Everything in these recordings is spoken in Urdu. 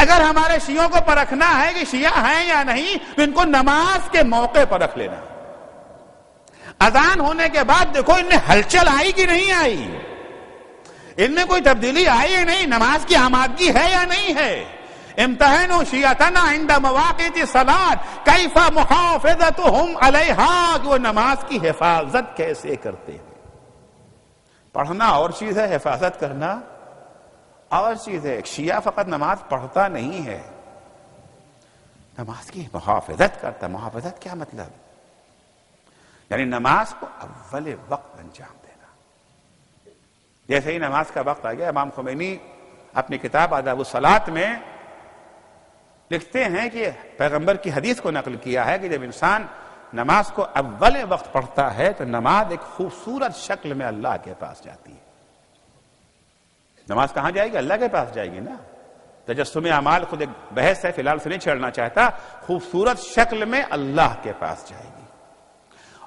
اگر ہمارے شیعوں کو پرکھنا ہے کہ شیعہ ہیں یا نہیں تو ان کو نماز کے موقع پر رکھ لینا. اذان ہونے کے بعد دیکھو ان میں ہلچل آئی کہ نہیں آئی, ان میں کوئی تبدیلی آئی یا نہیں, نماز کی آمادگی ہے یا نہیں ہے. امتحنوا شیعتنا عند مواقع الصلاۃ کیف محافظتهم علیہا, کہ وہ نماز کی حفاظت کیسے کرتے ہیں. پڑھنا اور چیز ہے, حفاظت کرنا اور چیز ہے. ایک شیعہ فقط نماز پڑھتا نہیں ہے, نماز کی محافظت کرتا. محافظت کیا مطلب؟ یعنی نماز کو اول وقت انجام دینا. جیسے ہی نماز کا وقت آ گیا, امام خمینی اپنی کتاب آداب الصلاۃ میں لکھتے ہیں کہ پیغمبر کی حدیث کو نقل کیا ہے کہ جب انسان نماز کو اول وقت پڑھتا ہے تو نماز ایک خوبصورت شکل میں اللہ کے پاس جاتی ہے. نماز کہاں جائے گی؟ اللہ کے پاس جائے گی نا. تجسم اعمال خود ایک بحث ہے, فی الحال سے نہیں چھیڑنا چاہتا. خوبصورت شکل میں اللہ کے پاس جائے گی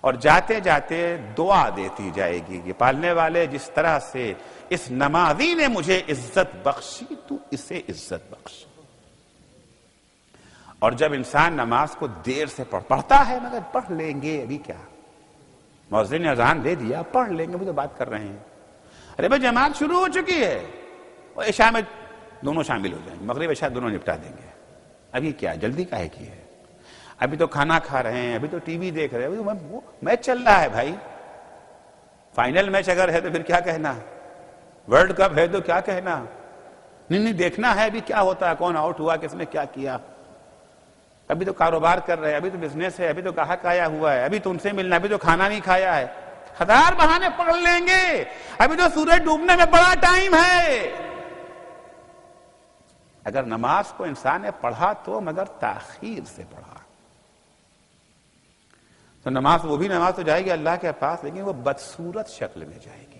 اور جاتے جاتے دعا دیتی جائے گی کہ پالنے والے جس طرح سے اس نمازی نے مجھے عزت بخشی تو اسے عزت بخش. اور جب انسان نماز کو دیر سے پڑھتا ہے, مگر پڑھ لیں گے ابھی کیا, مؤذن نے اذان دے دیا, پڑھ لیں گے, ابھی تو بات کر رہے ہیں. ارے بھائی جماعت شروع ہو چکی ہے, اور عشاء میں دونوں شامل ہو جائیں گے, مغرب عشاء دونوں نپٹا دیں گے. ابھی کیا جلدی کاہے کی ہے؟ ابھی تو کھانا کھا رہے ہیں, ابھی تو ٹی وی دیکھ رہے ہیں, ابھی تو میچ چل رہا ہے. بھائی فائنل میچ اگر ہے تو پھر کیا کہنا, ورلڈ کپ ہے تو کیا کہنا. نہیں دیکھنا ہے ابھی کیا ہوتا ہے, کون آؤٹ ہوا, کس نے کیا کیا. ابھی تو کاروبار کر رہے ہیں, ابھی تو بزنس ہے, ابھی تو گاہک آیا ہوا ہے, ابھی تو ان سے ملنا, ابھی تو کھانا نہیں کھایا ہے. ہزار بہانے پڑھ لیں گے, ابھی تو سورج ڈوبنے میں بڑا ٹائم ہے. اگر نماز کو انسان نے پڑھا تو مگر تاخیر سے پڑھا تو نماز, وہ بھی نماز تو جائے گی اللہ کے پاس, لیکن وہ بدصورت شکل میں جائے گی.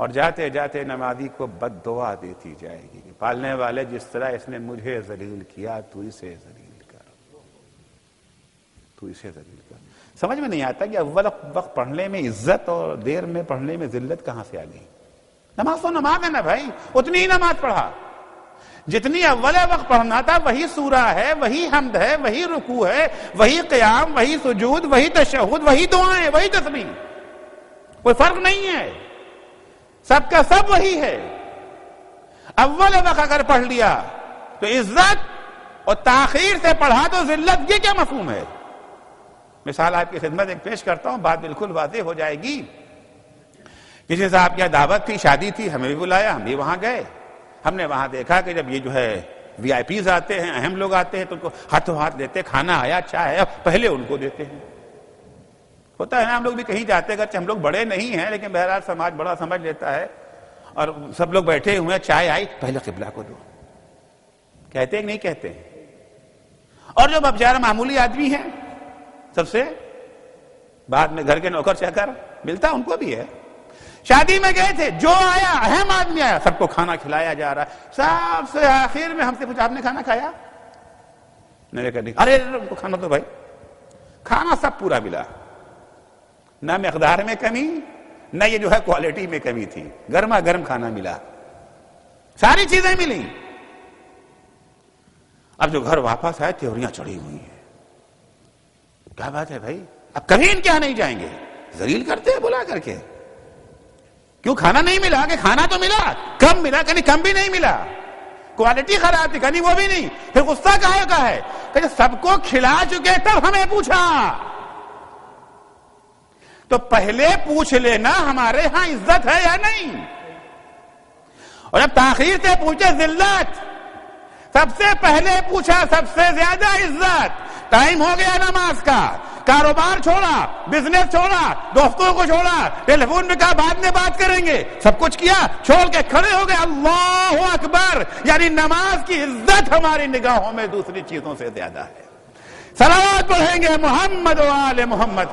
اور جاتے جاتے نمازی کو بد دعا دیتی جائے گی کہ پالنے والے جس طرح اس نے مجھے ذلیل کیا تو اسے ذلیل کر, تو اسے ذلیل کر. سمجھ میں نہیں آتا کہ اول وقت پڑھنے میں عزت اور دیر میں پڑھنے میں ذلت کہاں سے آ گئی. نماز تو نماز ہے نا بھائی, اتنی ہی نماز پڑھا جتنی اول وقت پڑھنا تھا. وہی سورہ ہے, وہی حمد ہے, وہی رکوع ہے, وہی قیام, وہی سجود, وہی تشہد, وہی دعائیں, وہی تسبیح, کوئی فرق نہیں ہے, سب کا سب وہی ہے. اول وقت اگر پڑھ لیا تو عزت, اور تاخیر سے پڑھا تو ذلت. یہ کیا مفہوم ہے؟ مثال آپ کی خدمت ایک پیش کرتا ہوں, بات بالکل واضح ہو جائے گی. کسی صاحب کی دعوت تھی, شادی تھی, ہمیں بھی بلایا, ہم بھی وہاں گئے. ہم نے وہاں دیکھا کہ جب یہ جو ہے وی آئی پیز آتے ہیں, اہم لوگ آتے ہیں, تو ان کو ہاتھوں ہاتھ دیتے, کھانا آیا, چائے آیا, پہلے ان کو دیتے ہیں. ہوتا ہے نا, ہم لوگ بھی کہیں جاتے اگرچہ ہم لوگ بڑے نہیں ہیں, لیکن بہرحال سماج بڑا سمجھ لیتا ہے, اور سب لوگ بیٹھے ہوئے ہیں, چائے آئی, پہلے قبلہ کو دو, کہتے ہیں کہ نہیں کہتے ہیں. اور جو بیچارہ معمولی آدمی ہیں, سب سے بعد میں گھر کے نوکر چاکر ملتا, ان کو بھی ہے. شادی میں گئے تھے, جو آیا اہم آدمی آیا, سب کو کھانا کھلایا جا رہا ہے. سب سے آخر میں ہم سے پوچھا, آپ نے کھانا کھایا؟ میں نے کہا ارے کھانا تو بھائی, کھانا سب پورا ملا, نہ مقدار میں کمی, نہ یہ جو ہے کوالٹی میں کمی تھی. گرما گرم کھانا ملا, ساری چیزیں ملی. اب جو گھر واپس آئے, تیوریاں چڑھی ہوئی ہیں. کیا بات ہے بھائی, اب کبھی ان کے یہاں نہیں جائیں گے, ذلیل کرتے ہیں بلا کر کے. کیوں کھانا نہیں ملا؟ کہ کھانا تو ملا, کم ملا, کہیں کم بھی نہیں ملا, کوالٹی خراب تھی, کہیں وہ بھی نہیں. پھر غصہ کہے کا ہے کہ سب کو کھلا چکے تب ہمیں پوچھا. تو پہلے پوچھ لینا ہمارے ہاں عزت ہے یا نہیں. اور جب تاخیر سے پوچھے ذلت, سب سے پہلے پوچھا سب سے زیادہ عزت. ٹائم ہو گیا نماز کا, کاروبار چھوڑا, بزنس چھوڑا, دوستوں کو چھوڑا, ٹیلی فون میں کہا بعد میں بات کریں گے, سب کچھ کیا, چھوڑ کے کھڑے ہو گئے. اللہ اکبر. یعنی نماز کی عزت ہماری نگاہوں میں دوسری چیزوں سے زیادہ ہے. صلوات پڑھیں گے محمد و آل محمد.